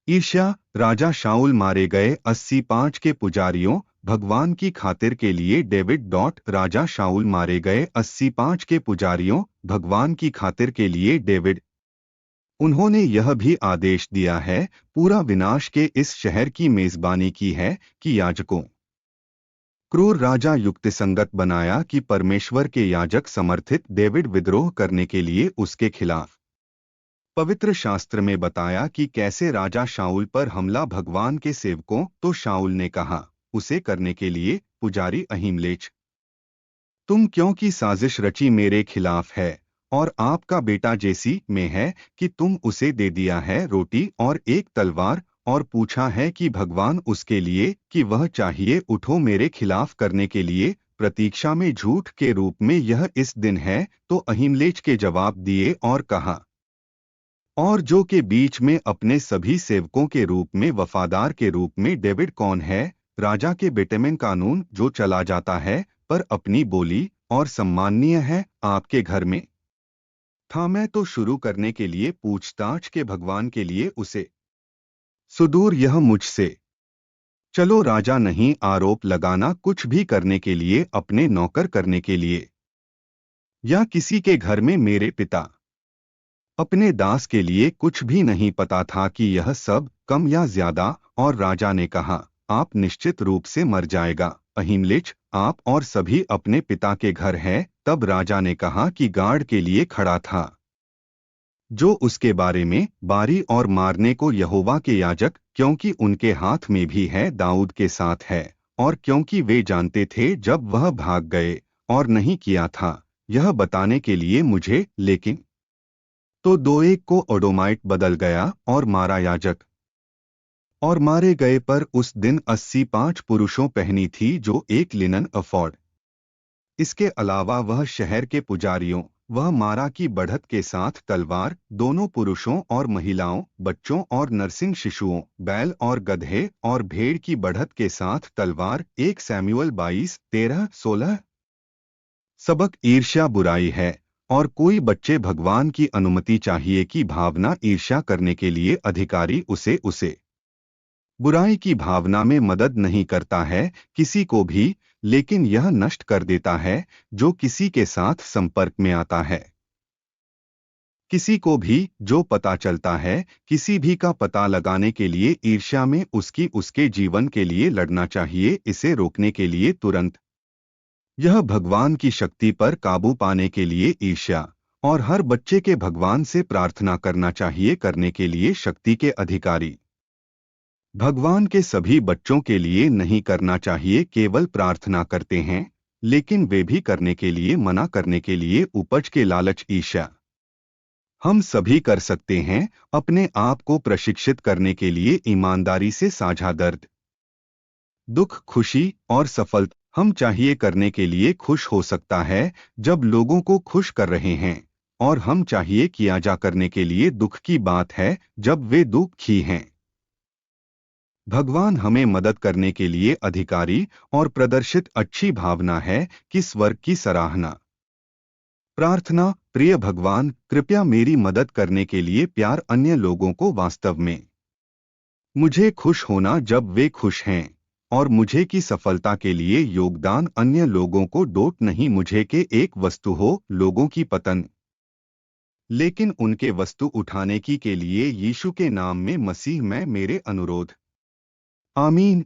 ईर्ष्या। राजा शाऊल मारे गए 85 के पुजारियों, भगवान की खातिर के लिए डेविड। राजा शाऊल मारे गए 85 के पुजारियों, भगवान की खातिर के लिए डेविड। उन्होंने यह भी आदेश दिया है, पूरा विनाश के इस शहर की मेजबानी की है कि याजकों। क्रूर राजा युक्तिसंगत बनाया कि परमेश्वर के याजक समर्थित डेविड विद्रोह करने के लिए उसके खिलाफ। पवित्र शास्त्र में बताया कि कैसे राजा शाऊल पर हमला भगवान के सेवकों। तो शाऊल ने कहा उसे करने के लिए, पुजारी अहीमलेच, तुम क्योंकि साजिश रची मेरे खिलाफ है, और आपका बेटा जेसी में है कि तुम उसे दे दिया है रोटी और एक तलवार, और पूछा है कि भगवान उसके लिए कि वह चाहिए उठो मेरे खिलाफ करने के लिए, प्रतीक्षा में झूठ के रूप में यह इस दिन है। तो अहीमलेच के जवाब दिए और कहा, और जो के बीच में अपने सभी सेवकों के रूप में वफादार के रूप में डेविड कौन है, राजा के बेटे में कानून जो चला जाता है पर अपनी बोली और सम्माननीय है आपके घर में। था मैं तो शुरू करने के लिए पूछताछ के भगवान के लिए उसे सुदूर यह मुझसे। चलो राजा नहीं आरोप लगाना कुछ भी करने के लिए, अपने नौकर करने के लिए, या किसी के घर में मेरे पिता अपने दास के लिए कुछ भी नहीं पता था कि यह सब कम या ज्यादा। और राजा ने कहा, आप निश्चित रूप से मर जाएगा अहीमलेच, आप और सभी अपने पिता के घर हैं। तब राजा ने कहा कि गार्ड के लिए खड़ा था जो उसके बारे में बारी और मारने को यहोवा के याजक, क्योंकि उनके हाथ में भी है दाऊद के साथ है, और क्योंकि वे जानते थे जब वह भाग गए और नहीं किया था यह बताने के लिए मुझे। लेकिन तो दो एक को ओडोमाइट बदल गया और मारा याजक, और मारे गए पर उस दिन 85 पुरुषों पहनी थी जो एक लिनन अफॉर्ड। इसके अलावा वह शहर के पुजारियों, वह मारा की बढ़त के साथ तलवार, दोनों पुरुषों और महिलाओं, बच्चों और नरसिंग शिशुओं, बैल और गधे और भेड़ की बढ़त के साथ तलवार। 1 सैमुअल 22:13-16। सबक ईर्ष्या बुराई है, और कोई बच्चे भगवान की अनुमति चाहिए कि भावना ईर्ष्या करने के लिए अधिकारी उसे बुराई की भावना में मदद नहीं करता है किसी को भी, लेकिन यह नष्ट कर देता है जो किसी के साथ संपर्क में आता है। किसी को भी जो पता चलता है किसी भी का पता लगाने के लिए ईर्ष्या में उसके जीवन के लिए लड़ना चाहिए, इसे रोकने के लिए तुरंत। यह भगवान की शक्ति पर काबू पाने के लिए ईर्ष्या, और हर बच्चे के भगवान से प्रार्थना करना चाहिए करने के लिए शक्ति के अधिकारी। भगवान के सभी बच्चों के लिए नहीं करना चाहिए केवल प्रार्थना करते हैं, लेकिन वे भी करने के लिए मना करने के लिए उपज के लालच ईर्ष्या। हम सभी कर सकते हैं अपने आप को प्रशिक्षित करने के लिए ईमानदारी से साझा दर्द, दुख, खुशी और सफलता हम चाहिए करने के लिए खुश हो सकता है जब लोगों को खुश कर रहे हैं, और हम चाहिए किया जा करने के लिए दुख की बात है जब वे दुखी हैं। भगवान हमें मदद करने के लिए अधिकारी और प्रदर्शित अच्छी भावना है कि स्वर्ग की सराहना। प्रार्थना। प्रिय भगवान, कृपया मेरी मदद करने के लिए प्यार अन्य लोगों को वास्तव में मुझे खुश होना जब वे खुश हैं, और मुझे की सफलता के लिए योगदान अन्य लोगों को डोट नहीं मुझे के एक वस्तु हो लोगों की पतन, लेकिन उनके वस्तु उठाने की के लिए यीशु के नाम में मसीह में मेरे अनुरोध। आमीन।